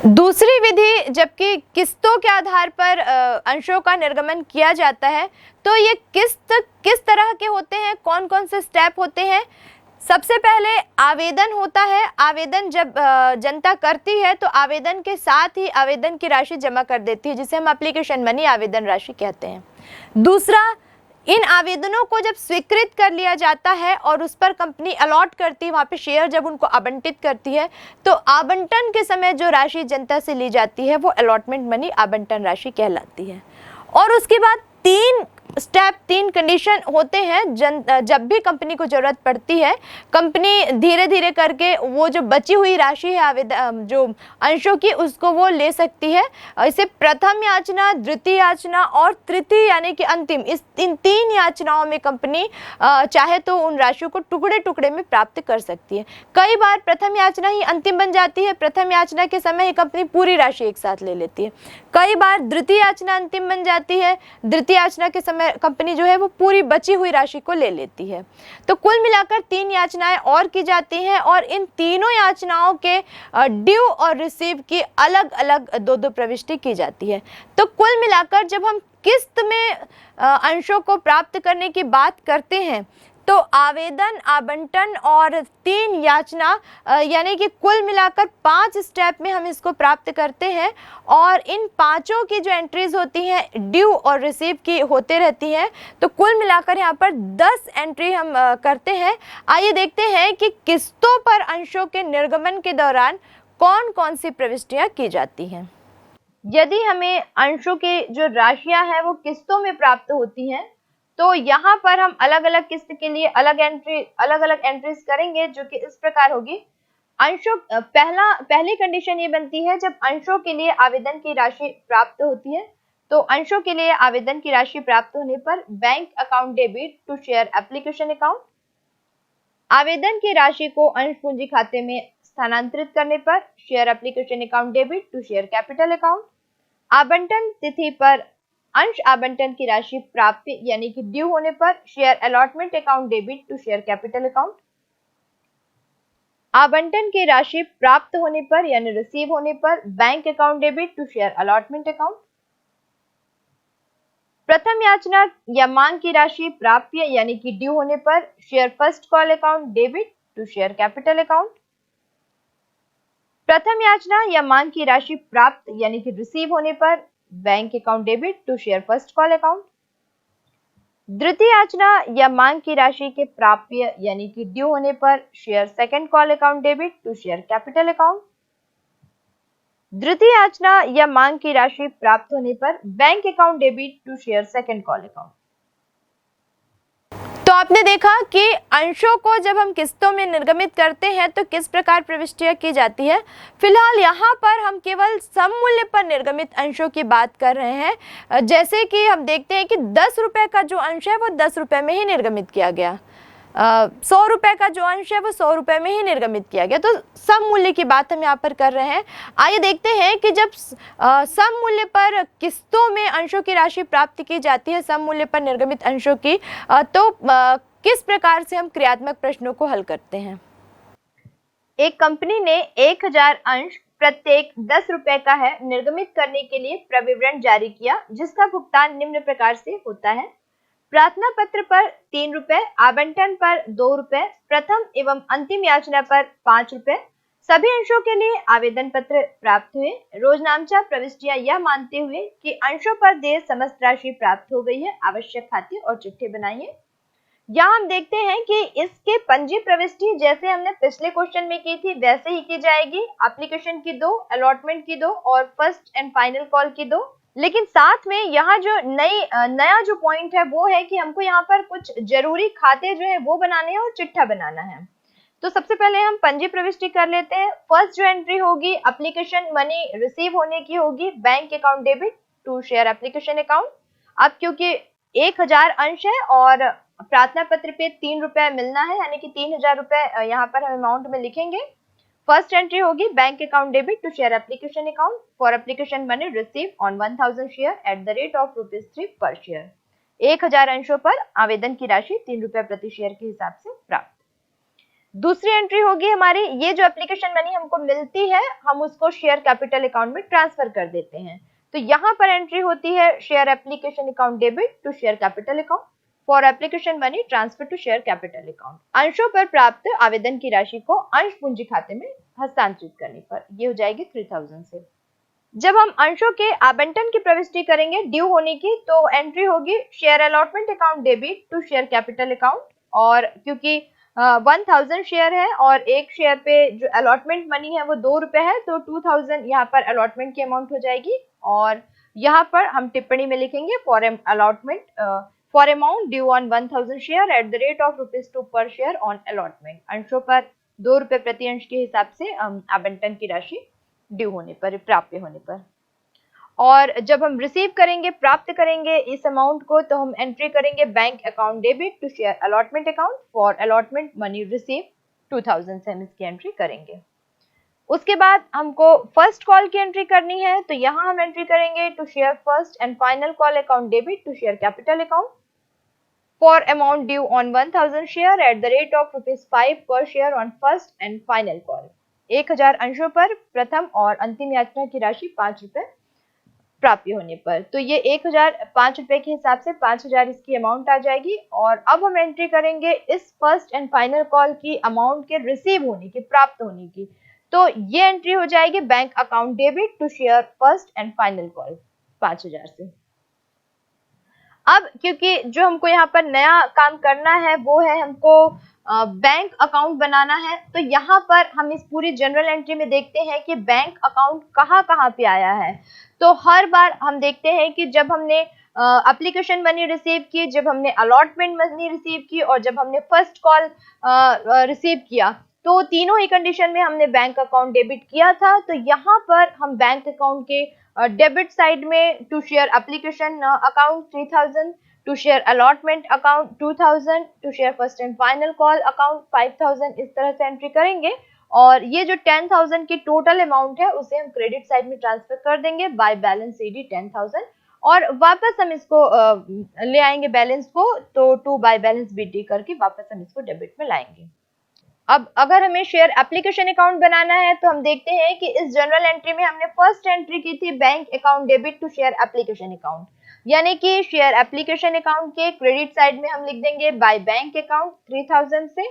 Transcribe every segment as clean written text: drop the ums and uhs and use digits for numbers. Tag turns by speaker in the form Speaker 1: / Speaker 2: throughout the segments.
Speaker 1: दूसरी विधि जबकि किस्तों के आधार पर अंशों का निर्गमन किया जाता है, तो ये किस्त किस तरह के होते हैं, कौन कौन से स्टेप होते हैं। सबसे पहले आवेदन होता है। आवेदन जब जनता करती है तो आवेदन के साथ ही आवेदन की राशि जमा कर देती है, जिसे हम एप्लीकेशन मनी आवेदन राशि कहते हैं। दूसरा, इन आवेदनों को जब स्वीकृत कर लिया जाता है और उस पर कंपनी अलॉट करती है, वहाँ पे शेयर जब उनको आवंटित करती है, तो आवंटन के समय जो राशि जनता से ली जाती है वो अलॉटमेंट मनी आवंटन राशि कहलाती है। और उसके बाद तीन स्टेप, तीन कंडीशन होते हैं। जब भी कंपनी को जरूरत पड़ती है, कंपनी धीरे धीरे करके वो जो बची हुई राशि है आवेदन जो अंशों की, उसको वो ले सकती है। इसे प्रथम याचना, द्वितीय याचना और तृतीय यानी कि अंतिम, इन तीन याचनाओं में कंपनी चाहे तो उन राशियों को टुकड़े टुकड़े में प्राप्त कर सकती है। कई बार प्रथम याचना ही अंतिम बन जाती है, प्रथम याचना के समय ही कंपनी पूरी राशि एक साथ ले लेती है। कई बार द्वितीय याचना अंतिम बन जाती है, द्वितीय याचना के समय कंपनी जो है वो पूरी बची हुई राशि को ले लेती है। तो कुल मिलाकर तीन याचनाएं और की जाती हैं और इन तीनों याचनाओं के ड्यू और रिसीव की अलग अलग दो दो प्रविष्टि की जाती है। तो कुल मिलाकर जब हम किस्त में अंशों को प्राप्त करने की बात करते हैं, तो आवेदन, आवंटन और तीन याचना यानी कि कुल मिलाकर 5 स्टेप में हम इसको प्राप्त करते हैं। और इन पांचों की जो एंट्रीज होती हैं ड्यू और रिसीव की होते रहती हैं। तो कुल मिलाकर यहाँ पर 10 एंट्री हम करते हैं। आइए देखते हैं कि किस्तों पर अंशों के निर्गमन के दौरान कौन कौन सी प्रविष्टियां की जाती हैं। यदि हमें अंशों की जो राशियां हैं वो किस्तों में प्राप्त होती हैं, तो यहाँ पर हम अलग अलग किस्त के लिए अलग अलग एंट्रीज करेंगे, जो कि इस प्रकार होगी। अंशों पहली कंडीशन ये बनती है जब अंशों के लिए आवेदन की राशि प्राप्त होती है। तो अंशों के लिए आवेदन की राशि प्राप्त होने पर bank account debit to share application account, आवेदन की राशि को अंश पूंजी खाते में स्थानांतरित करने पर share application account debit to share capital account, आवंटन तिथि पर अंश आवंटन की राशि प्राप्त यानी कि ड्यू होने पर share allotment account debit to share capital account, आवंटन की राशि प्राप्त होने पर यानी रिसीव होने पर bank account debit to share allotment account, प्रथम याचना या मांग की राशि प्राप्त यानी कि ड्यू होने पर share first call account debit to share capital account, प्रथम याचना या मांग की राशि प्राप्त यानी कि रिसीव होने पर bank account debit to share first call account, द्वितीय याचना या मांग की राशि के प्राप्य यानी कि ड्यू होने पर share second call account debit to share capital account, द्वितीय याचना या मांग की राशि प्राप्त होने पर bank account debit to share second call account. तो आपने देखा कि अंशों को जब हम किस्तों में निर्गमित करते हैं तो किस प्रकार प्रविष्टियां की जाती है। फिलहाल यहाँ पर हम केवल सममूल्य पर निर्गमित अंशों की बात कर रहे हैं। जैसे कि हम देखते हैं कि 10 रुपए का जो अंश है वो 10 रुपए में ही निर्गमित किया गया, 100 रुपए का जो अंश है वो 100 रुपए में ही निर्गमित किया गया। तो सम मूल्य की बात हम यहाँ पर कर रहे हैं। आइए देखते हैं कि जब सम मूल्य पर किस्तों में अंशों की राशि प्राप्त की जाती है, सम मूल्य पर निर्गमित अंशों की, तो किस प्रकार से हम क्रियात्मक प्रश्नों को हल करते हैं। एक कंपनी ने 1000 अंश प्रत्येक 10 रुपए का है निर्गमित करने के लिए प्रविवरण जारी किया, जिसका भुगतान निम्न प्रकार से होता है। प्रार्थना पत्र पर 3 रुपए, आवंटन पर 2 रुपए, प्रथम एवं अंतिम याचना पर 5 रुपए। सभी अंशों के लिए आवेदन पत्र प्राप्त हुए। रोजनामचा प्रविष्टियां यह मानते हुए कि अंशों पर देय समस्त राशि प्राप्त हो गई है, आवश्यक खाते और चिट्ठे बनाइए। यहाँ हम देखते हैं कि इसके पंजी प्रविष्टि जैसे हमने पिछले क्वेश्चन में की थी वैसे ही की जाएगी। एप्लीकेशन की 2, अलॉटमेंट की 2 और फर्स्ट एंड फाइनल कॉल की 2। लेकिन साथ में यहाँ जो नया जो पॉइंट है वो है कि हमको यहाँ पर कुछ जरूरी खाते जो है वो बनाने हैं और चिट्ठा बनाना है। तो सबसे पहले हम पंजी प्रविष्टि कर लेते हैं। फर्स्ट जो एंट्री होगी एप्लीकेशन मनी रिसीव होने की होगी, bank account debit to share application account. अब क्योंकि 1000 अंश है और प्रार्थना पत्र पे 3 रुपए मिलना है, यानी कि 3000 रुपए यहाँ पर हम अमाउंट में लिखेंगे। फर्स्ट एंट्री होगी bank account debit to share application account for application money receive on 1000 share at the rate of ₹3 per share. 1000 अंशों पर आवेदन की राशि 3 रुपए प्रति शेयर के हिसाब से प्राप्त। दूसरी एंट्री होगी हमारी, ये जो एप्लीकेशन मनी हमको मिलती है हम उसको शेयर कैपिटल अकाउंट में ट्रांसफर कर देते हैं। तो यहाँ पर एंट्री होती है share application account debit to share capital account for application money transfer to share capital account. अंशों पर प्राप्त आवेदन की राशि को अंश पूंजी खाते में हस्तांतरित करने पर ये हो जाएगी 3000 से। जब हम अंशों के आवंटन की प्रविष्टि करेंगे ड्यू होने की, तो एंट्री होगी share allotment account debit to share capital account. और क्योंकि 1000 शेयर है और एक शेयर पे जो अलॉटमेंट मनी है वो 2 रुपए है, तो 2000 यहाँ पर अलॉटमेंट की अमाउंट हो जाएगी। और यहाँ पर हम टिप्पणी में लिखेंगे for allotment for amount due on 1000 share at the rate of ₹2 पर शेयर ऑन अलॉटमेंट। अंशों पर 2 रुपए प्रति अंश के हिसाब से आवंटन की राशि ड्यू होने पर, प्राप्य होने पर। और जब हम रिसीव करेंगे, प्राप्त करेंगे इस अमाउंट को, तो हम एंट्री करेंगे bank account debit to share allotment account for allotment money receive 2000 से हम इसकी एंट्री करेंगे। उसके बाद हमको फर्स्ट कॉल की एंट्री करनी है, तो यहाँ हम एंट्री करेंगे to share first and final call account debit to share capital account for amount due on 1000 share at the rate of ₹5 per share on first and final call. 1000 अंशों पर प्रथम और अंतिम याचना की राशि 5 रुपए प्राप्य होने पर। तो ये 1000 5 रुपए के हिसाब से 5000 इसकी अमाउंट आ जाएगी। और अब हम एंट्री करेंगे इस फर्स्ट एंड फाइनल कॉल की अमाउंट के रिसीव होने की, प्राप्त होने की। तो ये एंट्री हो जाएगी bank account debit to share first and final call 5000 से। अब क्योंकि जो हमको यहाँ पर नया काम करना है वो है हमको बैंक अकाउंट बनाना है, तो यहाँ पर हम इस पूरी जनरल एंट्री में देखते हैं कि बैंक अकाउंट कहाँ कहाँ पे आया है। तो हर बार हम देखते हैं कि जब हमने एप्लीकेशन मनी रिसीव की, जब हमने अलॉटमेंट मनी रिसीव की और जब हमने फर्स्ट कॉल रिसीव किया, तो तीनों ही कंडीशन में हमने बैंक अकाउंट डेबिट किया था। तो यहाँ पर हम बैंक अकाउंट के डेबिट साइड में to share application account 3000, to share allotment account 2000, to share first and final call account 5000 इस तरह से एंट्री करेंगे। और ये जो 10000 की टोटल अमाउंट है उसे हम क्रेडिट साइड में ट्रांसफर कर देंगे बाय बैलेंस सीडी 10000। और वापस हम इसको ले आएंगे बैलेंस को, तो टू बाय बैलेंस बीटी करके वापस हम इसको डेबिट में लाएंगे। अब अगर हमें शेयर एप्लीकेशन अकाउंट बनाना है, तो हम देखते हैं कि इस जनरल एंट्री में हमने फर्स्ट एंट्री की थी bank account debit to share application account, यानी कि शेयर एप्लीकेशन अकाउंट के क्रेडिट साइड में हम लिख देंगे बाय बैंक अकाउंट 3000 से।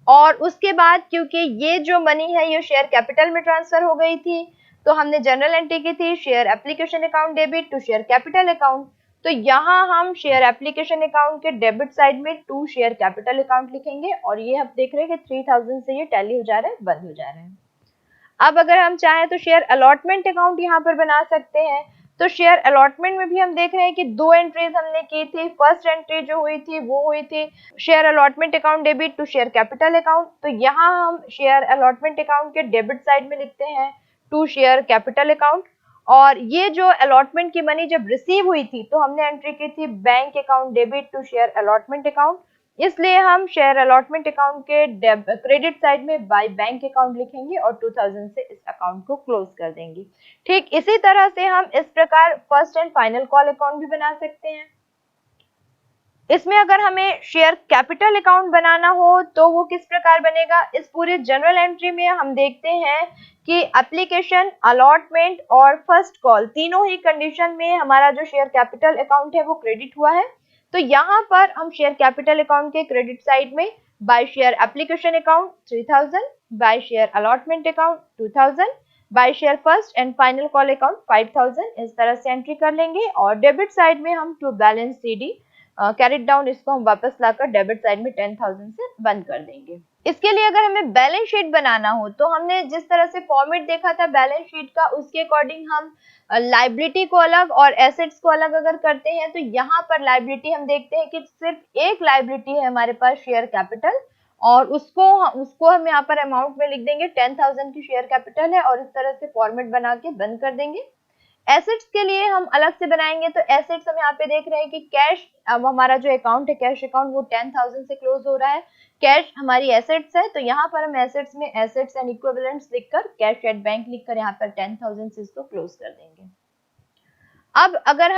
Speaker 1: और उसके बाद क्योंकि ये जो मनी है ये शेयर कैपिटल में ट्रांसफर हो गई थी, तो हमने जनरल एंट्री की थी share application account debit to share capital account. तो यहाँ हम शेयर एप्लीकेशन अकाउंट के डेबिट साइड में टू शेयर कैपिटल अकाउंट लिखेंगे। और ये हम देख रहे हैं कि 3000 से ये टैली हो जा रहा है, बंद हो जा रहा है। अब अगर हम चाहें तो शेयर अलॉटमेंट अकाउंट यहाँ पर बना सकते हैं। तो शेयर अलॉटमेंट में भी हम देख रहे हैं कि 2 एंट्रीज हमने की थी। फर्स्ट एंट्री जो हुई थी वो हुई थी share allotment account debit to share capital account. तो यहाँ हम शेयर अलॉटमेंट अकाउंट के डेबिट साइड में लिखते हैं टू शेयर कैपिटल अकाउंट। और ये जो अलॉटमेंट की मनी जब रिसीव हुई थी तो हमने एंट्री की थी bank account debit to share allotment account, इसलिए हम शेयर अलॉटमेंट अकाउंट के क्रेडिट साइड में बाय बैंक अकाउंट लिखेंगे और 2000 से इस अकाउंट को क्लोज कर देंगे। ठीक इसी तरह से हम इस प्रकार first and final call account भी बना सकते हैं। इसमें अगर हमें शेयर कैपिटल अकाउंट बनाना हो तो वो किस प्रकार बनेगा, इस पूरे जनरल एंट्री में हम देखते हैं कि एप्लीकेशन, अलॉटमेंट और फर्स्ट कॉल तीनों ही कंडीशन में हमारा जो शेयर कैपिटल अकाउंट है वो क्रेडिट हुआ है। तो यहाँ पर हम शेयर कैपिटल अकाउंट के क्रेडिट साइड में by share application account 3000, by share allotment account 2000, by share first and final call account 5000 इस तरह से एंट्री कर लेंगे। और डेबिट साइड में हम to balance C D carried down इसको हम वापस लाकर डेबिट साइड में 10000 से बंद कर देंगे। इसके लिए अगर हमें बैलेंस शीट बनाना हो तो हमने जिस तरह से फॉर्मेट देखा था बैलेंस शीट का, उसके अकॉर्डिंग हम लाइबिलिटी को अलग और एसेट्स को अलग अगर करते हैं, तो यहाँ पर लाइबिलिटी हम देखते हैं कि सिर्फ एक लाइबिलिटी है हमारे पास शेयर कैपिटल, और उसको हम यहाँ पर अमाउंट में लिख देंगे 10000 की शेयर कैपिटल है और इस तरह से फॉर्मेट बना के बंद कर देंगे। एसेट्स के लिए हम अलग से बनाएंगे, तो एसेट्स हम यहाँ पे देख रहे हैं कि कैश, अब हमारा जो अकाउंट है कैश अकाउंट वो 10000 से क्लोज हो रहा है, कैश हमारी एसेट्स है, तो यहाँ पर हम एसेट्स में एसेट्स एंड इक्विवेलेंट्स लिखकर कैश एट बैंक लिखकर यहाँ पर 10000 से इसको क्लोज कर देंगे। अब अगर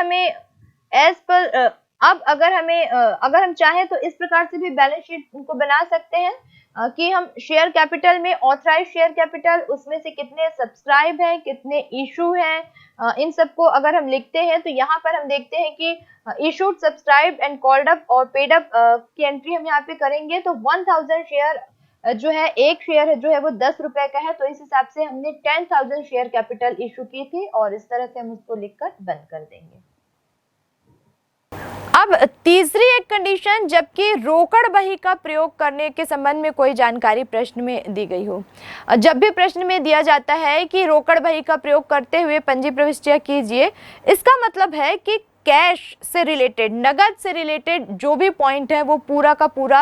Speaker 1: हमें अगर हम चाहें तो इस प्रकार से भी बैलेंस शीट को बना सकते हैं। कि हम शेयर कैपिटल में ऑथराइज शेयर कैपिटल उसमें से कितने सब्सक्राइब हैं, कितने इशू हैं, इन सबको अगर हम लिखते हैं तो यहाँ पर हम देखते हैं कि issued, subscribe and called up और पेड अप की एंट्री हम यहाँ पे करेंगे तो 1000 शेयर जो है, एक शेयर जो है वो 10 रुपए का है, तो इस हिसाब से हमने 10,000 शेयर कैपिटल इशू की थी और इस तरह से हम उसको लिखकर बंद कर देंगे। अब तीसरी एक कंडीशन, जबकि रोकड़ बही का प्रयोग करने के संबंध में कोई जानकारी प्रश्न में दी गई हो। जब भी प्रश्न में दिया जाता है कि रोकड़ बही का प्रयोग करते हुए पंजी प्रविष्टियां कीजिए, इसका मतलब है कि कैश से रिलेटेड, नगद से रिलेटेड जो भी पॉइंट है वो पूरा का पूरा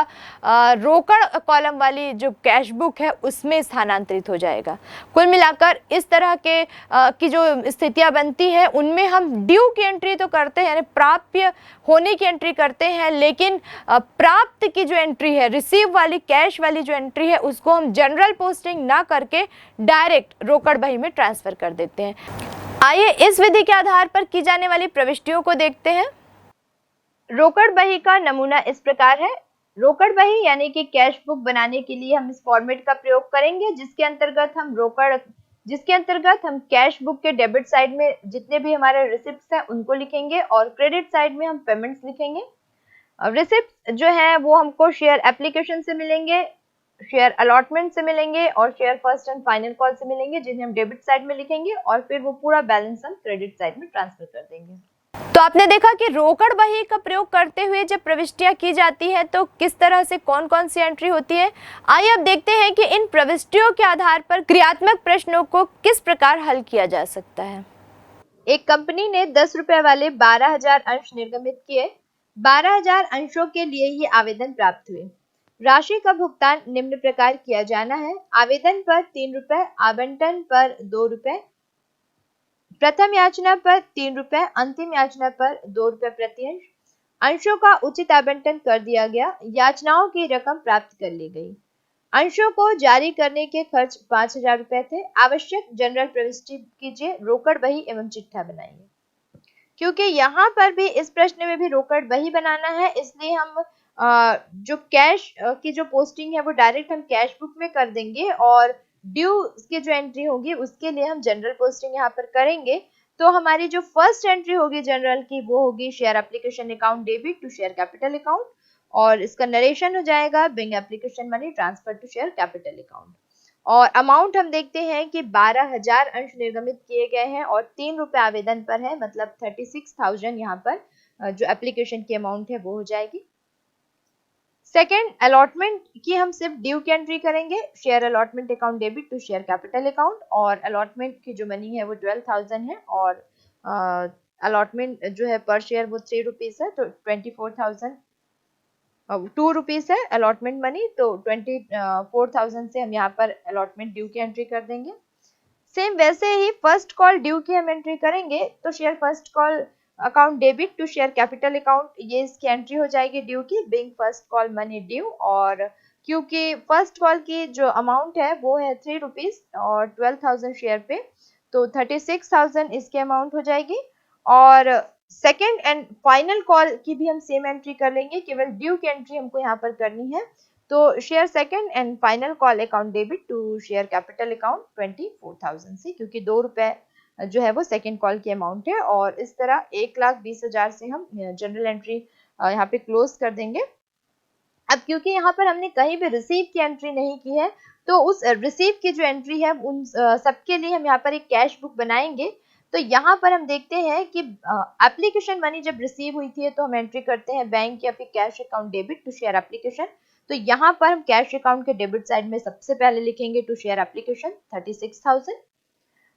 Speaker 1: रोकड़ कॉलम वाली जो कैश बुक है उसमें स्थानांतरित हो जाएगा। कुल मिलाकर इस तरह के की जो स्थितियां बनती है उनमें हम ड्यू की एंट्री तो करते हैं, यानी प्राप्य होने की एंट्री करते हैं, लेकिन प्राप्त की जो एंट्री है, रिसीव वाली कैश वाली जो एंट्री है, उसको हम जनरल पोस्टिंग ना करके डायरेक्ट रोकड़ बही में ट्रांसफर कर देते हैं। आइए इस विधि के आधार पर की जाने वाली प्रविष्टियों को देखते हैं। रोकड़ बही का नमूना इस प्रकार है। रोकड़ बही यानी कि कैश बुक बनाने के लिए हम इस फॉर्मेट का प्रयोग करेंगे, जिसके अंतर्गत हम कैश बुक के डेबिट साइड में जितने भी हमारे रिसिप्ट्स हैं उनको लिखेंगे और क्रेडिट साइड में हम पेमेंट्स लिखेंगे। रिसिप्ट जो है वो हमको शेयर एप्लीकेशन से मिलेंगे, शेयर अलॉटमेंट से मिलेंगे और share first and final call से मिलेंगे, जिन्हें हम डेबिट साइड में लिखेंगे और फिर वो पूरा बैलेंस हम क्रेडिट साइड में ट्रांसफर कर देंगे। तो आपने देखा कि रोकड़ बही का प्रयोग करते हुए जब प्रविष्टियां की जाती है तो किस तरह से कौन कौन सी एंट्री होती है। आइए अब देखते हैं कि इन प्रविष्टियों के आधार पर क्रियात्मक प्रश्नों को किस प्रकार हल किया जा सकता है। एक कंपनी ने 10 रुपए वाले 12,000 अंश निर्गमित किए। 12,000 अंशों के लिए ही आवेदन प्राप्त हुए। राशि का भुगतान निम्न प्रकार किया जाना है। आवेदन पर 3 रुपए, आवंटन पर 2 रुपए, प्रथम याचना पर 3 रुपए, अंतिम याचना पर 2 रुपए प्रति अंश। अंशों का उचित आवंटन कर दिया गया। याचनाओं की रकम प्राप्त कर ली गई। अंशों को जारी करने के खर्च 5,000 रुपए थे। आवश्यक जनरल प्रविष्टि कीजिए, रोकड़ बही एवं चिट्ठा बनाइए। क्योंकि यहाँ पर भी इस प्रश्न में भी रोकड़ बही बनाना है, इसलिए हम जो कैश की जो पोस्टिंग है वो डायरेक्ट हम कैश बुक में कर देंगे और ड्यू की जो एंट्री होगी उसके लिए हम जनरल पोस्टिंग यहाँ पर करेंगे। तो हमारी जो फर्स्ट एंट्री होगी जनरल की वो होगी share application account debit to share capital account और इसका नरेशन हो जाएगा being application money transfer to share capital account. और अमाउंट हम देखते हैं कि 12,000 अंश निर्गमित किए गए हैं और 3 रुपए आवेदन पर है, मतलब 36,000 यहाँ पर जो एप्लीकेशन की अमाउंट है वो हो जाएगी। सेकेंड, अलॉटमेंट की हम सिर्फ ड्यू की एंट्री करेंगे, share allotment account debit to share capital account और अलॉटमेंट की जो मनी है वो 12,000 है और अलॉटमेंट जो है पर शेयर वो 3 रुपीज है, तो 24,000 2 रुपीज है अलॉटमेंट मनी, तो 24,000 से हम यहाँ पर अलॉटमेंट ड्यू की एंट्री कर देंगे। सेम वैसे ही फर्स्ट कॉल ड्यू की हम एंट्री करेंगे, तो share first call account debit to share capital account, ये इसकी एंट्री हो जाएगी ड्यू की, being first call money due. और क्योंकि फर्स्ट कॉल की जो अमाउंट है वो है 3 रुपीज और 12,000 शेयर पे, तो 36,000 इसकी अमाउंट हो जाएगी। और सेकेंड एंड फाइनल कॉल की भी हम सेम एंट्री कर लेंगे, केवल ड्यू की एंट्री हमको यहाँ पर करनी है। तो share second and final call account debit to share capital account 24,000 से, क्योंकि 2 रुपए जो है वो सेकेंड कॉल की अमाउंट है और इस तरह 1,20,000 से हम जनरल एंट्री यहाँ पे क्लोज कर देंगे। अब क्योंकि यहाँ पर हमने कहीं भी रिसीव की एंट्री नहीं की है, तो उस रिसीव की जो एंट्री है उन सबके लिए हम यहाँ पर एक कैश बुक बनाएंगे। तो यहाँ पर हम देखते हैं कि एप्लीकेशन मनी जब रिसीव हुई थी तो हम एंट्री करते हैं बैंक या फिर cash account debit to share application. तो यहाँ पर हम कैश अकाउंट के डेबिट साइड में सबसे पहले लिखेंगे टू शेयर एप्लीकेशन 36,000।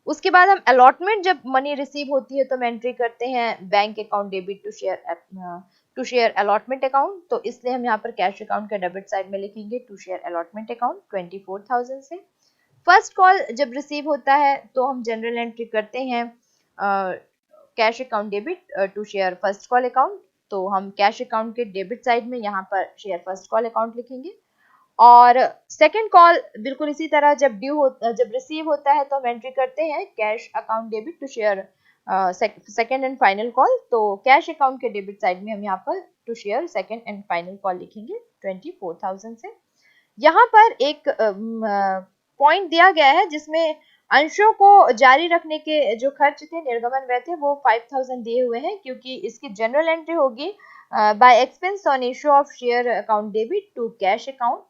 Speaker 1: उसके बाद हम अलॉटमेंट जब मनी रिसीव होती है तो हम एंट्री करते हैं bank account debit to share allotment account, तो इसलिए हम यहाँ पर कैश अकाउंट के डेबिट साइड में लिखेंगे टू शेयर अलॉटमेंट अकाउंट 24,000 से। फर्स्ट कॉल जब रिसीव होता है तो हम जनरल एंट्री करते हैं cash account debit to share first call account, तो हम कैश अकाउंट के डेबिट साइड में यहाँ पर शेयर फर्स्ट कॉल अकाउंट लिखेंगे। और सेकंड कॉल बिल्कुल इसी तरह जब रिसीव होता है तो हम एंट्री करते हैं cash account debit to share second and final call, तो कैश अकाउंट के डेबिट साइड में हम यहाँ पर to share second and final call लिखेंगे 24,000 से। यहाँ पर एक पॉइंट दिया गया है जिसमें अंशों को जारी रखने के जो खर्च थे, निर्गमन व्यय थे, वो 5000 दिए हुए हैं, क्योंकि इसकी जनरल एंट्री होगी by expense on issue of share account debit to cash account.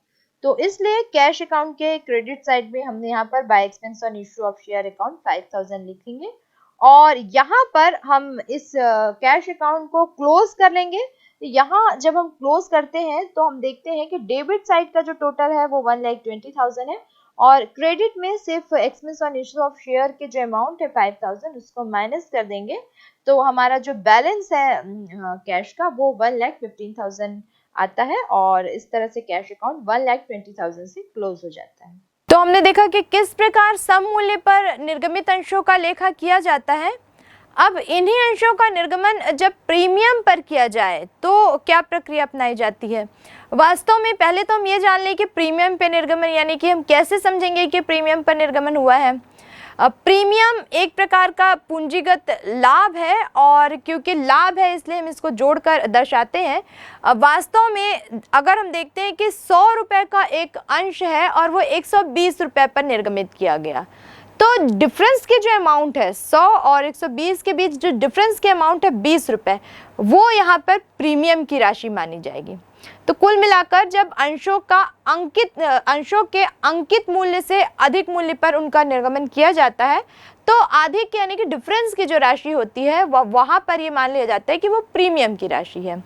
Speaker 1: तो इसलिए कैश अकाउंट के क्रेडिट साइड में हमने यहाँ पर by expense on issue of share account 5000 लिखेंगे, और यहाँ पर हम इस कैश अकाउंट को क्लोज कर लेंगे। यहाँ जब हम क्लोज करते हैं तो हम देखते हैं कि डेबिट साइड का जो टोटल है वो 1,20,000 है, और क्रेडिट में सिर्फ expense on issue of share के जो अमाउंट है 5000 उसको माइनस कर देंगे, तो हमारा जो बैलेंस है कैश का वो 1,15,000 आता है, और इस तरह से कैश अकाउंट 1,20,000 से क्लोज हो जाता है। तो हमने देखा कि किस प्रकार सम मूल्य पर निर्गमित अंशों का लेखा किया जाता है। अब इन्हीं अंशों का निर्गमन जब प्रीमियम पर किया जाए तो क्या प्रक्रिया अपनाई जाती है। वास्तव में पहले तो हम ये जान लें कि प्रीमियम पर निर्गमन यानी कि हम कैसे समझेंगे कि प्रीमियम पर निर्गमन हुआ है। प्रीमियम एक प्रकार का पूंजीगत लाभ है, और क्योंकि लाभ है इसलिए हम इसको जोड़कर दर्शाते हैं। वास्तव में अगर हम देखते हैं कि 100 रुपये का एक अंश है और वो 120 रुपये पर निर्गमित किया गया, तो डिफरेंस की जो अमाउंट है 100 और 120 के बीच जो डिफरेंस की अमाउंट है 20 रुपये, वो यहाँ पर प्रीमियम की राशि मानी जाएगी। तो कुल मिलाकर जब अंशों के अंकित मूल्य से अधिक मूल्य पर उनका निर्गमन किया जाता है, तो अधिक यानी कि डिफरेंस की जो राशि होती है वहाँ पर ये मान लिया जाता है कि वो प्रीमियम की राशि है।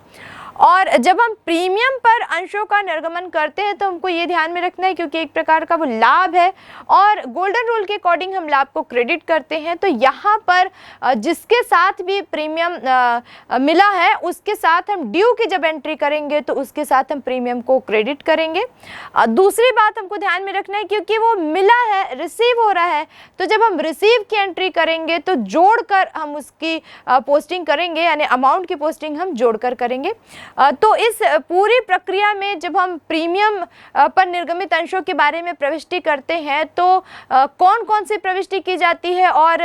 Speaker 1: और जब हम प्रीमियम पर अंशों का निर्गमन करते हैं तो हमको ये ध्यान में रखना है, क्योंकि एक प्रकार का वो लाभ है और गोल्डन रूल के अकॉर्डिंग हम लाभ को क्रेडिट करते हैं। तो यहाँ पर जिसके साथ भी प्रीमियम मिला है उसके साथ हम ड्यू की जब एंट्री करेंगे तो उसके साथ हम प्रीमियम को क्रेडिट करेंगे। दूसरी बात हमको ध्यान में रखना है, क्योंकि वो मिला है, रिसीव हो रहा है, तो जब हम रिसीव की एंट्री करेंगे तो जोड़कर हम उसकी पोस्टिंग करेंगे, यानी अमाउंट की पोस्टिंग हम जोड़कर करेंगे। तो इस पूरी प्रक्रिया में जब हम प्रीमियम पर निर्गमित अंशों के बारे में प्रविष्टि करते हैं तो कौन कौन सी प्रविष्टि की जाती है, और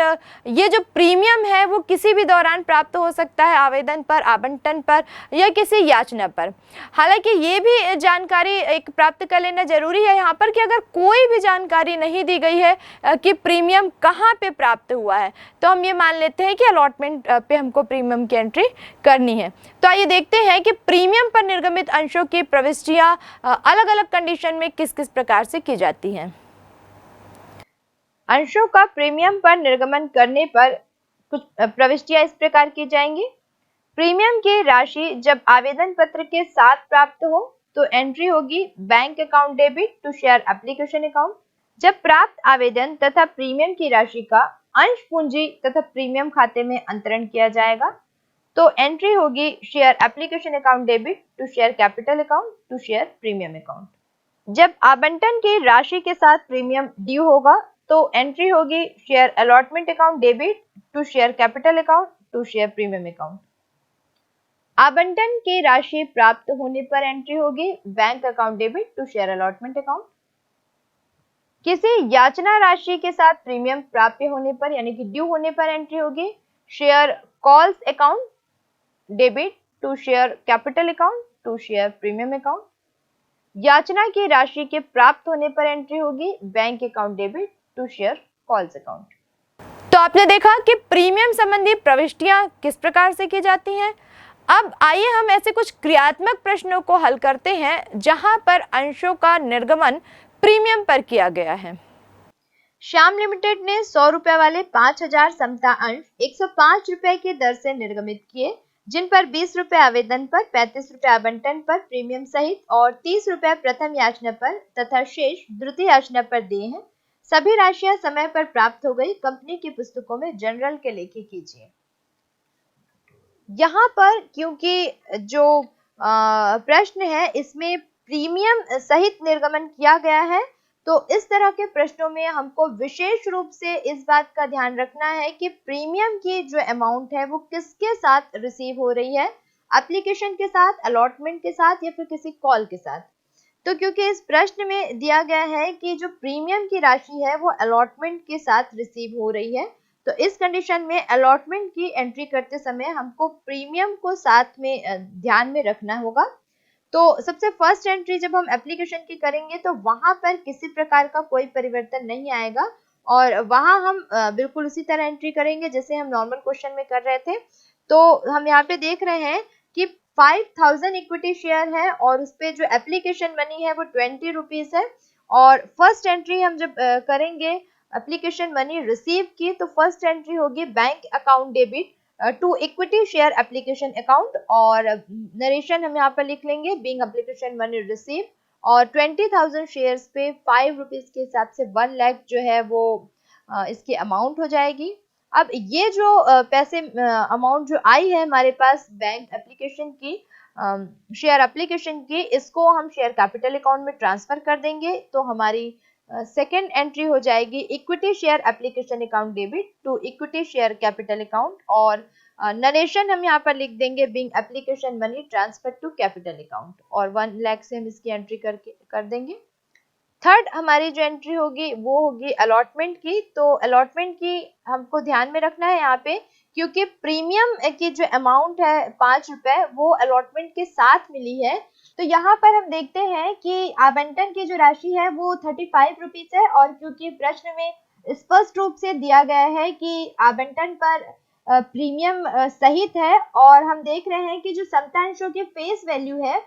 Speaker 1: ये जो प्रीमियम है वो किसी भी दौरान प्राप्त हो सकता है, आवेदन पर, आवंटन पर या किसी याचना पर। हालांकि ये भी जानकारी एक प्राप्त कर लेना जरूरी है यहाँ पर कि अगर कोई भी जानकारी नहीं दी गई है कि प्रीमियम कहाँ पे प्राप्त हुआ है, तो हम ये मान लेते हैं कि अलॉटमेंट पे हमको प्रीमियम की एंट्री करनी है। तो आइए देखते हैं कि प्रीमियम पर निर्गमित अंशों की प्रविष्टियां अलग अलग कंडीशन में किस किस प्रकार से की जाती हैं। अंशों का प्रीमियम पर निर्गमन करने पर कुछ प्रविष्टियां इस प्रकार की जाएंगी। प्रीमियम की राशि जब आवेदन पत्र के साथ प्राप्त हो तो एंट्री होगी bank account debit to share application account. जब प्राप्त आवेदन तथा प्रीमियम की राशि का अंश पूंजी तथा प्रीमियम खाते में अंतरण किया जाएगा तो एंट्री होगी share application account debit to share capital account to share premium account. जब आवंटन की राशि के साथ प्रीमियम ड्यू होगा तो एंट्री होगी share allotment account debit to share capital account to share premium account. आवंटन की राशि प्राप्त होने पर एंट्री होगी bank account debit to share allotment account. किसी याचना राशि के साथ प्रीमियम प्राप्य होने पर यानी कि ड्यू होने पर एंट्री होगी share calls account debit to share capital account to share premium account. याचना की राशि के प्राप्त होने पर एंट्री होगी bank account debit to share calls account. तो आपने देखा कि प्रीमियम संबंधी प्रविष्टियां किस प्रकार से की जाती हैं। अब आइए हम ऐसे कुछ क्रियात्मक प्रश्नों को हल करते हैं जहां पर अंशों का निर्गमन प्रीमियम पर किया गया है। श्याम लिमिटेड ने 100 रुपए वाले 5000 समता अंश 105 रुपए की दर से निर्गमित किए, जिन पर 20 रुपए आवेदन पर, 35 रुपए आवंटन पर प्रीमियम सहित और 30 रुपए प्रथम याचना पर तथा शेष द्वितीय याचना पर दिए हैं। सभी राशियां समय पर प्राप्त हो गई। कंपनी की पुस्तकों में जनरल के लेखे कीजिए। यहाँ पर क्योंकि जो प्रश्न है इसमें प्रीमियम सहित निर्गमन किया गया है, तो इस तरह के प्रश्नों में हमको विशेष रूप से इस बात का ध्यान रखना है कि प्रीमियम की जो अमाउंट है वो किसके साथ रिसीव हो रही है, एप्लीकेशन के साथ, अलॉटमेंट के साथ या फिर किसी कॉल के साथ। तो क्योंकि इस प्रश्न में दिया गया है कि जो प्रीमियम की राशि है वो अलॉटमेंट के साथ रिसीव हो रही है, तो इस कंडीशन में अलॉटमेंट की एंट्री करते समय हमको प्रीमियम को साथ में ध्यान में रखना होगा। तो सबसे फर्स्ट एंट्री जब हम एप्लीकेशन की करेंगे तो वहां पर किसी प्रकार का कोई परिवर्तन नहीं आएगा और वहां हम बिल्कुल उसी तरह एंट्री करेंगे जैसे हम नॉर्मल क्वेश्चन में कर रहे थे। तो हम यहाँ पे देख रहे हैं कि 5000 इक्विटी शेयर है और उस पे जो एप्लीकेशन मनी है वो 20 रुपीज है। और फर्स्ट एंट्री हम जब करेंगे एप्लीकेशन मनी रिसीव की तो फर्स्ट एंट्री होगी bank account debit to equity share application account और नरेशन हम यहाँ पर लिख लेंगे बिंग एप्लीकेशन मनी रिसीव और 20,000 शेयर्स पे 5 रुपीज के हिसाब से 1 लाख जो है वो इसकी अमाउंट हो जाएगी। अब ये जो पैसे अमाउंट जो आई है हमारे पास बैंक एप्लीकेशन की शेयर एप्लीकेशन की, इसको हम शेयर कैपिटल अकाउंट में ट्रांसफर कर देंगे तो हमारी सेकेंड एंट्री हो जाएगी equity share application account debit to equity share capital account और नरेशन हम यहाँ पर लिख देंगे being application money transfer to capital account और 1 लाख से हम इसकी एंट्री करके कर देंगे। थर्ड हमारी जो एंट्री होगी वो होगी अलॉटमेंट की। तो अलॉटमेंट की हमको ध्यान में रखना है यहाँ पे क्योंकि प्रीमियम की जो अमाउंट है 5 रुपए वो अलॉटमेंट के साथ मिली है। तो यहाँ पर हम देखते हैं कि आवंटन की जो राशि है वो 35 रुपीज है और क्योंकि प्रश्न में स्पष्ट रूप से दिया गया है कि आवंटन पर प्रीमियम सहित है और हम देख रहे हैं कि जो समतांशों की फेस वैल्यू है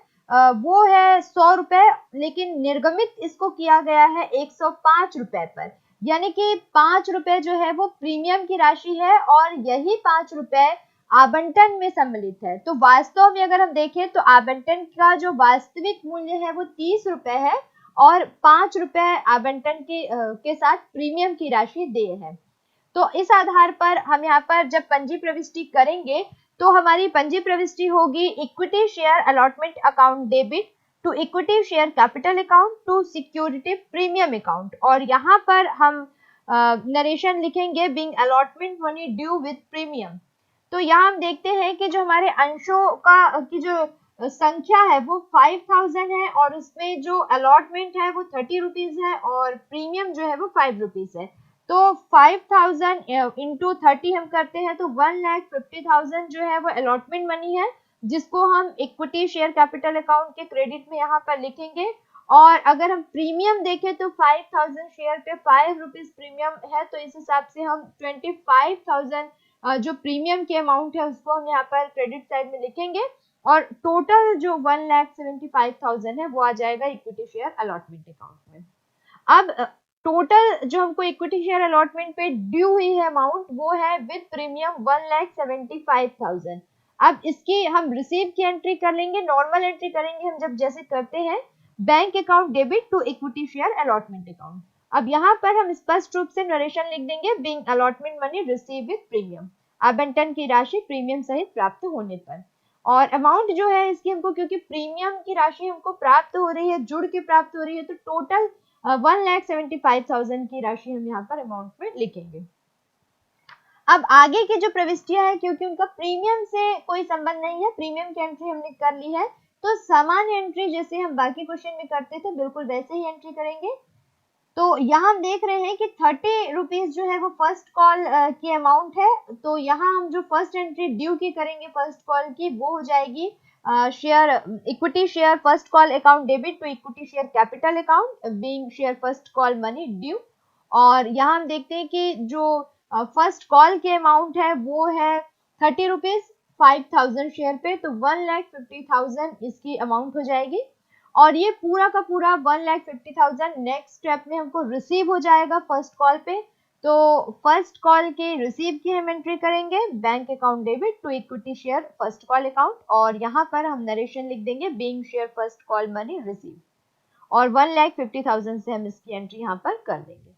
Speaker 1: वो है 100 रुपए लेकिन निर्गमित इसको किया गया है 105 रुपए पर, यानी कि 5 रुपए जो है वो प्रीमियम की राशि है और यही 5 रुपए आवंटन में सम्मिलित है। तो वास्तव में अगर हम देखें तो आवंटन का जो वास्तविक मूल्य है वो 30 रुपए है और 5 रुपए आवंटन के साथ प्रीमियम की राशि देय है। तो इस आधार पर हम यहाँ पर जब पंजी प्रविष्टि करेंगे तो हमारी पंजी प्रविष्टि होगी equity share allotment account debit to equity share capital account to security premium account और यहाँ पर हम नरेशन लिखेंगे being allotment money due with premium. तो यहाँ हम देखते हैं कि जो हमारे अंशों का की जो संख्या है वो 5000 है और उसमें जो अलॉटमेंट है वो 30 रुपीज है और प्रीमियम जो है वो 5 रुपीज है। तो 5000 इंटू 30 हम करते हैं तो 1,50,000 जो है वो अलॉटमेंट मनी है जिसको हम इक्विटी शेयर कैपिटल अकाउंट के क्रेडिट में यहाँ पर लिखेंगे। और अगर हम प्रीमियम देखें तो 5000 शेयर पे 5 रुपीज प्रीमियम है तो इस हिसाब से हम 25,000 जो प्रीमियम की अमाउंट है उसको हम यहाँ पर क्रेडिट साइड में लिखेंगे और टोटल जो 1,75,000 है वो आ जाएगा इक्विटी शेयर अलॉटमेंट अकाउंट में। अब टोटल जो हमको इक्विटी शेयर अलॉटमेंट पे ड्यू हुई है अमाउंट वो है विद प्रीमियम 1,75,000। अब इसकी हम रिसीव की एंट्री कर लेंगे, नॉर्मल एंट्री करेंगे हम जब जैसे करते हैं bank account debit to equity share allotment account. अब यहाँ पर हम स्पष्ट रूप से नरेशन लिख देंगे being allotment money receive with premium, आवंटन की राशि प्रीमियम सहित प्राप्त होने पर। और अमाउंट जो है इसकी हमको क्योंकि प्रीमियम की राशि हमको प्राप्त हो रही है जुड़ के प्राप्त हो रही है तो टोटल 1,75,000 की राशि हम यहाँ पर अमाउंट में लिखेंगे। अब आगे की जो प्रविष्टियां है क्योंकि उनका प्रीमियम से कोई संबंध नहीं है, प्रीमियम की एंट्री हमने कर ली है तो सामान्य एंट्री जैसे हम बाकी क्वेश्चन में करते थे बिल्कुल वैसे ही एंट्री करेंगे। तो यहाँ हम देख रहे हैं कि 30 रुपीज जो है वो फर्स्ट कॉल की अमाउंट है तो यहाँ हम जो फर्स्ट एंट्री ड्यू की करेंगे फर्स्ट कॉल की वो हो जाएगी share equity share first call account debit to equity share capital account being share first call money due. और यहाँ हम देखते हैं कि जो फर्स्ट कॉल के अमाउंट है वो है 30 रुपीज 5,000 शेयर पे तो 1,50,000 इसकी अमाउंट हो जाएगी और ये पूरा का पूरा 1,50,000 नेक्स्ट स्टेप में हमको रिसीव हो जाएगा फर्स्ट कॉल पे। तो फर्स्ट कॉल के रिसीव की हम एंट्री करेंगे bank account debit to equity share first call account और यहाँ पर हम नरेशन लिख देंगे being share first call money receive और 1,50,000 से हम इसकी एंट्री यहाँ पर कर देंगे।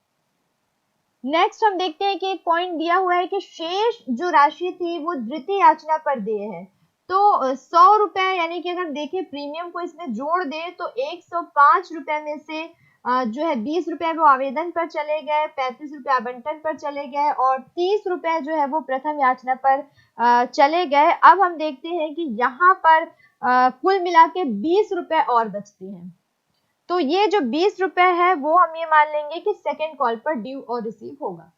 Speaker 1: नेक्स्ट हम देखते हैं कि एक पॉइंट दिया हुआ है कि शेष जो राशि थी वो द्वितीय याचना पर देय है। तो 100 रुपए यानी कि अगर देखें प्रीमियम को इसमें जोड़ दे तो 105 रुपए में से जो है 20 रुपए वो आवेदन पर चले गए, 35 रुपए आवंटन पर चले गए और 30 रुपए जो है वो प्रथम याचना पर चले गए। अब हम देखते हैं कि यहाँ पर कुल मिला के 20 रुपए और बचते हैं तो ये जो 20 रुपए है वो हम ये मान लेंगे कि सेकेंड कॉल पर ड्यू और रिसीव होगा।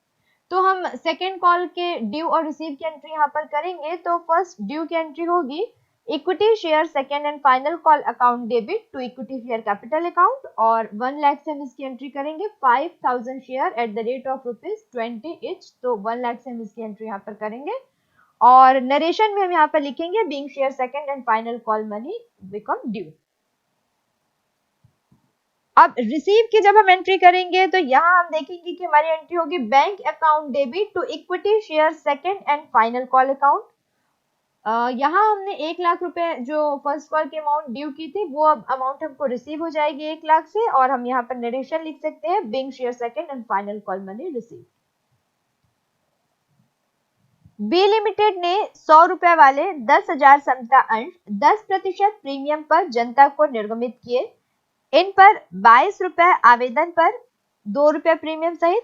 Speaker 1: तो हम सेकेंड कॉल के ड्यू और रिसीव की एंट्री यहाँ पर करेंगे तो फर्स्ट ड्यू की एंट्री होगी equity share second and final call account debit to equity share capital account, और 1 लाख से हम इसकी एंट्री करेंगे 5000 share at the rate of ₹20 each, तो 1 लाख से हम इसकी एंट्री यहाँ पर करेंगे। और नरेशन में हम यहाँ पर लिखेंगे being share second and final call money become due. अब रिसीव की जब हम एंट्री करेंगे तो यहाँ हम देखेंगे कि हमारी एंट्री होगी bank account debit to equity share second and final call account. यहाँ हमने 1 लाख रुपए जो फर्स्ट कॉल की अमाउंट ड्यू की थी वो अब अमाउंट हमको रिसीव हो जाएगी 1 लाख से, और हम यहाँ पर नरेशन लिख सकते हैं being share second and final call money receive. B limited ने 100 रुपए वाले 10,000 समता अंश 10% प्रीमियम पर जनता को निर्गमित किए। इन पर 22 रुपए आवेदन पर 2 रुपए प्रीमियम सहित,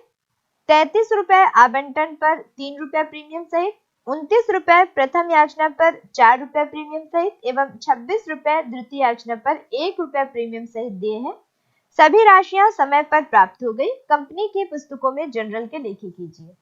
Speaker 1: 33 रुपए आवंटन पर 3 रुपए प्रीमियम सहित, 29 रुपए प्रथम याचना पर 4 रुपए प्रीमियम सहित एवं 26 रुपए द्वितीय याचना पर 1 रुपए प्रीमियम सहित दिए हैं। सभी राशियां समय पर प्राप्त हो गई। कंपनी की पुस्तकों में जनरल के लेखी कीजिए।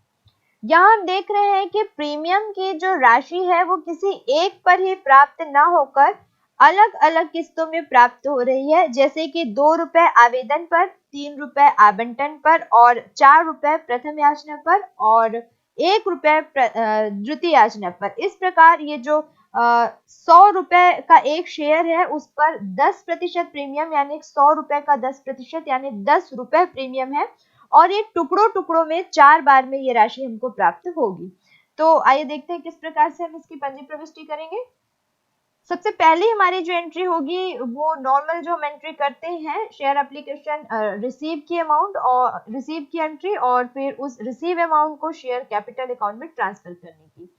Speaker 1: यहाँ हम देख रहे हैं कि प्रीमियम की जो राशि है वो किसी एक पर ही प्राप्त ना होकर अलग अलग किस्तों में प्राप्त हो रही है, जैसे कि 2 रुपए आवेदन पर, 3 रुपए आवंटन पर और 4 रुपए प्रथम याचना पर और 1 रुपए द्वितीय याचना पर। इस प्रकार ये जो 100 रुपए का एक शेयर है उस पर 10% प्रीमियम यानी 100 रुपए का 10% यानी 10 रुपए प्रीमियम है, और ये टुकड़ों टुकड़ों में 4 बार में ये राशि हमको प्राप्त होगी। तो आइए देखते हैं किस प्रकार से हम इसकी पंजी प्रविष्टि करेंगे। सबसे पहले हमारी जो एंट्री होगी वो नॉर्मल जो हम एंट्री करते हैं शेयर एप्लीकेशन रिसीव की अमाउंट और रिसीव की एंट्री, और फिर उस रिसीव अमाउंट को शेयर कैपिटल अकाउंट में ट्रांसफर करने की।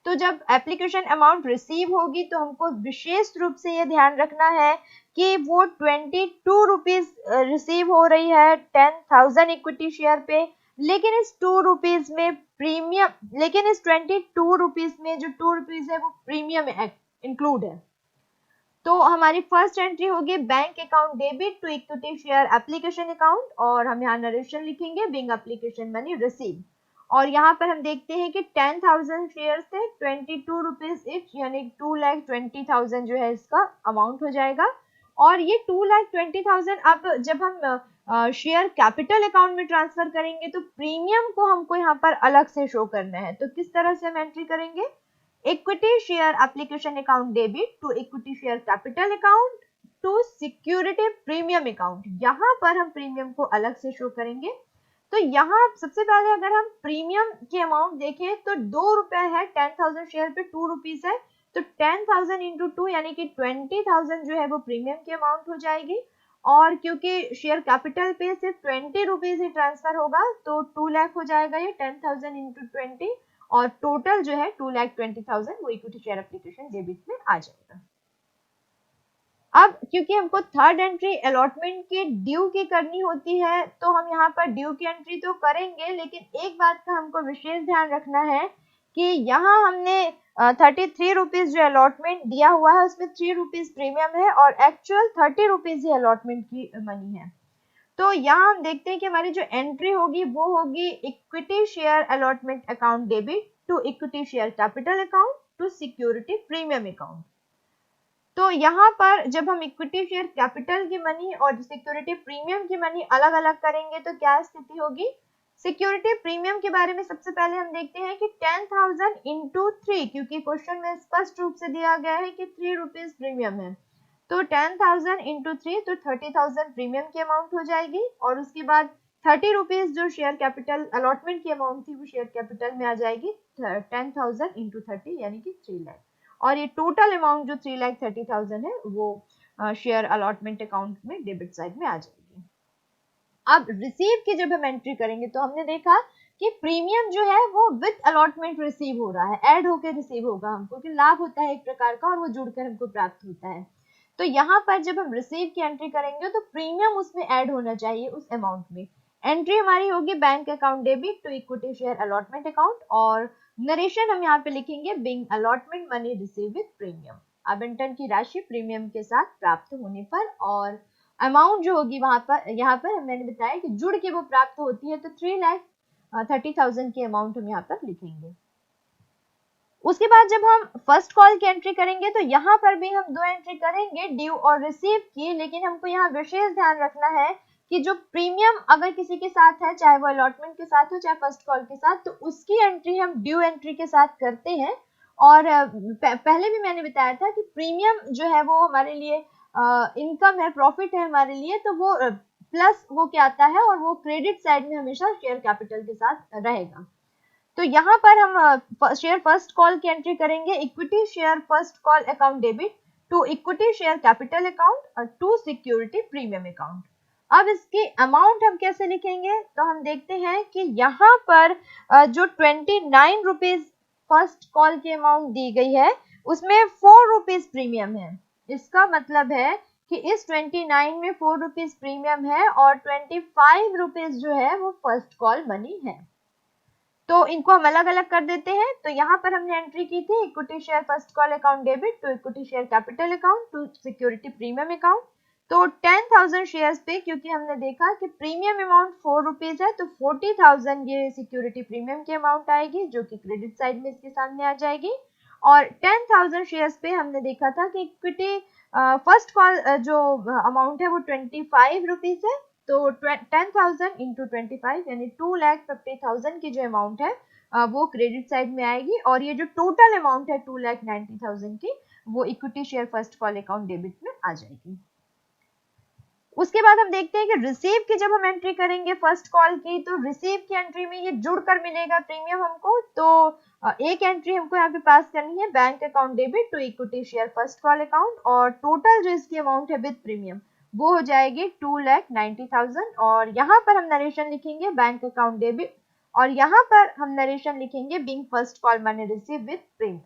Speaker 1: तो जब एप्लीकेशन अमाउंट रिसीव होगी तो हमको विशेष रूप से ये ध्यान रखना है कि वो 22 रुपीज रिसीव हो रही है 10,000 इक्विटी शेयर पे, लेकिन इस 2 रुपीज में प्रीमियम, लेकिन इस 22 रुपीज में जो 2 रुपीज है वो प्रीमियम इंक्लूड है। तो हमारी फर्स्ट एंट्री होगी bank account debit to equity share application account, और हम यहाँ नरेशन लिखेंगे बीइंग एप्लीकेशन मनी रिसीव। और यहाँ पर हम देखते हैं कि 10,000 शेयर से 22 रुपीज इच यानी 2,20,000 जो है इसका अमाउंट हो जाएगा। और ये 2,20,000 अब जब हम शेयर कैपिटल अकाउंट में ट्रांसफर करेंगे तो प्रीमियम को हमको यहाँ पर अलग से शो करना है। तो किस तरह से हम एंट्री करेंगे? Equity share application account debit to equity share capital account to security premium account, यहाँ पर हम प्रीमियम को अलग से शो करेंगे। तो यहाँ सबसे पहले अगर हम प्रीमियम की अमाउंट देखें तो 2 रुपए है, 10,000 शेयर पे 2 रुपीज है, तो 10,000 इंटू 2 यानी कि 20,000 जो है वो प्रीमियम की अमाउंट हो जाएगी। और क्योंकि शेयर कैपिटल पे सिर्फ 20 रुपीज ही ट्रांसफर होगा तो 2 लाख हो जाएगा ये 10,000 इंटू 20, और टोटल जो है 2,20,000 वो इक्विटी शेयर एप्लीकेशन डेबिट में आ जाएगा। अब क्योंकि हमको थर्ड एंट्री अलॉटमेंट के ड्यू की करनी होती है तो हम यहाँ पर ड्यू की एंट्री तो करेंगे, लेकिन एक बात का हमको विशेष ध्यान रखना है कि यहाँ हमने 33 रुपीज जो अलॉटमेंट दिया हुआ है उसमें 3 रुपीज प्रीमियम है और एक्चुअल 30 रुपीज ही अलॉटमेंट की मनी है। तो यहाँ हम देखते हैं कि हमारी जो एंट्री होगी वो होगी equity share allotment account debit to equity share capital account to security premium account. तो यहाँ पर जब हम इक्विटी शेयर कैपिटल की मनी और सिक्योरिटी प्रीमियम की मनी अलग अलग करेंगे तो क्या स्थिति होगी? सिक्योरिटी प्रीमियम के बारे में सबसे पहले हम देखते हैं कि 10,000 इंटू 3, क्योंकि क्वेश्चन में स्पष्ट रूप से दिया गया है कि 3 रुपीज प्रीमियम है, तो 10,000 इंटू 3 तो 30,000 प्रीमियम की अमाउंट हो जाएगी। और उसके बाद 30 रुपीज जो शेयर कैपिटल अलॉटमेंट की अमाउंट थी वो शेयर कैपिटल में आ जाएगी 10,000 इंटू 30 यानी कि 3 लाख, और ये टोटल अमाउंट जो 3,30,000 है वो शेयर अलॉटमेंट अकाउंट में डेबिट साइड में आ जाएगी। अब रिसीव की जब हम एंट्री करेंगे तो हमने देखा कि प्रीमियम जो है वो विद अलॉटमेंट रिसीव हो रहा है, ऐड होकर रिसीव होगा हमको, कि लाभ होता है एक प्रकार का और वो जुड़कर हमको प्राप्त होता है। तो यहाँ पर जब हम रिसीव की एंट्री करेंगे तो प्रीमियम उसमें ऐड होना चाहिए उस अमाउंट में। एंट्री हमारी होगी bank account debit to equity share allotment account, और नरेशन हम यहाँ पे लिखेंगे being allotment money receive with premium, आवंटन की राशि प्रीमियम के साथ प्राप्त होने पर। और अमाउंट जो होगी वहां पर यहाँ पर मैंने बताया कि जुड़ के वो प्राप्त होती है, तो 3,30,000 की अमाउंट हम यहाँ पर लिखेंगे। उसके बाद जब हम फर्स्ट कॉल की एंट्री करेंगे तो यहाँ पर भी हम दो एंट्री करेंगे, ड्यू और रिसीव की, लेकिन हमको यहाँ विशेष ध्यान रखना है कि जो प्रीमियम अगर किसी के साथ है, चाहे वो अलॉटमेंट के साथ हो चाहे फर्स्ट कॉल के साथ, तो उसकी एंट्री हम ड्यू एंट्री के साथ करते हैं। और पहले भी मैंने बताया था कि प्रीमियम जो है वो हमारे लिए इनकम है, प्रॉफिट है हमारे लिए, तो वो प्लस वो क्या आता है और वो क्रेडिट साइड में हमेशा शेयर कैपिटल के साथ रहेगा। तो यहाँ पर हम शेयर फर्स्ट कॉल की एंट्री करेंगे, equity share first call account debit to equity share capital account to security premium account. अब इसकी अमाउंट हम कैसे लिखेंगे, तो हम देखते हैं कि यहाँ पर जो 29 रुपीज फर्स्ट कॉल की अमाउंट दी गई है उसमें 4 रुपीज प्रीमियम है। इसका मतलब है कि इस 29 में 4 रुपीज प्रीमियम है और 25 रुपीज जो है वो फर्स्ट कॉल मनी है। तो इनको हम अलग अलग कर देते हैं। तो यहाँ पर हमने एंट्री की थी equity share first call account debit to equity share capital account to security premium account. तो 10,000 शेयर्स पे, क्योंकि हमने देखा कि प्रीमियम अमाउंट 4 रुपीज है, तो 40,000 ये सिक्योरिटी प्रीमियम की अमाउंट आएगी जो कि क्रेडिट साइड में इसके सामने आ जाएगी। और 10,000 शेयर्स पे हमने देखा था कि इक्विटी फर्स्ट कॉल जो अमाउंट है वो 25 रुपीज है, तो 10,000 इंटू 25 यानी 2,50,000 की जो अमाउंट है वो क्रेडिट साइड में आएगी। और ये जो टोटल अमाउंट है 2,90,000 की, वो equity share first call account debit में आ जाएगी। उसके बाद हम देखते हैं कि रिसीव की जब हम एंट्री करेंगे फर्स्ट कॉल की, तो रिसीव की एंट्री में ये जुड़कर मिलेगा प्रीमियम हमको। तो एक एंट्री हमको यहाँ पे पास करनी है, bank account debit to equity share first call account, और टोटल जो इसकी अमाउंट है विद प्रीमियम वो हो जाएगी 2,90,000। और यहाँ पर हम नरेशन लिखेंगे बैंक अकाउंट डेबिट, और यहाँ पर हम नरेशन लिखेंगे being first call money receive with premium.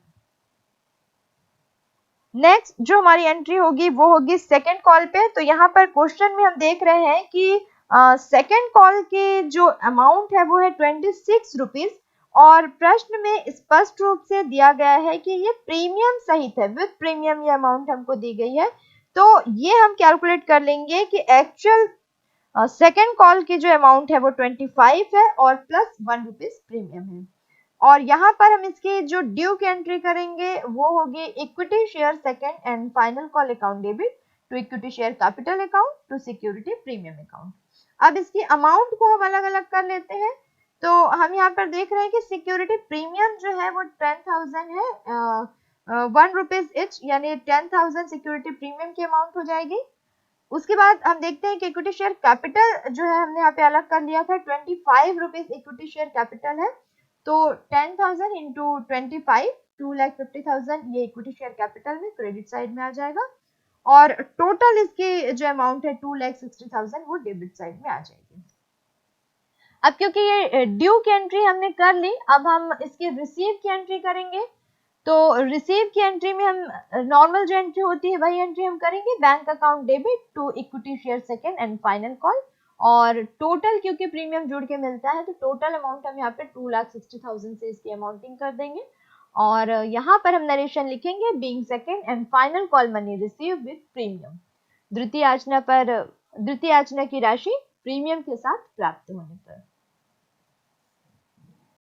Speaker 1: Next जो हमारी एंट्री होगी वो होगी सेकेंड कॉल पे। तो यहाँ पर क्वेश्चन में हम देख रहे हैं कि सेकेंड कॉल की जो अमाउंट है वो है 26 रुपीज, और प्रश्न में स्पष्ट रूप से दिया गया है कि ये प्रीमियम सहित है, विद प्रीमियम ये अमाउंट हमको दी गई है। तो ये हम कैलकुलेट कर लेंगे कि एक्चुअल सेकेंड कॉल की जो अमाउंट है वो 25 है और प्लस 1 रुपीज प्रीमियम है। और यहाँ पर हम इसकी जो ड्यू की एंट्री करेंगे वो होगी equity share second and final call account debit to equity share capital account to security premium account. अब इसकी अमाउंट को हम अलग अलग कर लेते हैं। तो हम यहाँ पर देख रहे हैं कि सिक्योरिटी प्रीमियम जो है वो 10,000 है, 1 रुपीज इच, यानी 10,000 सिक्योरिटी प्रीमियम की अमाउंट हो जाएगी। उसके बाद हम देखते हैं कि इक्विटी शेयर कैपिटल जो है हमने यहाँ पे अलग कर लिया था, 25 रुपीज इक्विटी शेयर कैपिटल है। तो 10,000 इंटू 25, 2,50,000 ये इक्विटी शेयर कैपिटल में क्रेडिट साइड में आ जाएगा, और टोटल इसकी जो अमाउंट है 2,60,000 वो डेबिट साइड में आ जाएगी। अब क्योंकि ये ड्यू की एंट्री हमने कर ली, अब हम इसकी रिसीव की एंट्री करेंगे। तो रिसीव की एंट्री में हम नॉर्मल जो एंट्री होती है वही एंट्री हम करेंगे, bank account debit to equity share second and final call, और टोटल क्योंकि प्रीमियम जुड़ के मिलता है तो टोटल अमाउंट हम यहाँ पे 2,60,000 से इसकी अमाउंटिंग कर देंगे। और यहाँ पर हम नरेशन लिखेंगे being second and final call money receive with premium, द्वितीय याचना की राशि प्रीमियम के साथ प्राप्त होने पर।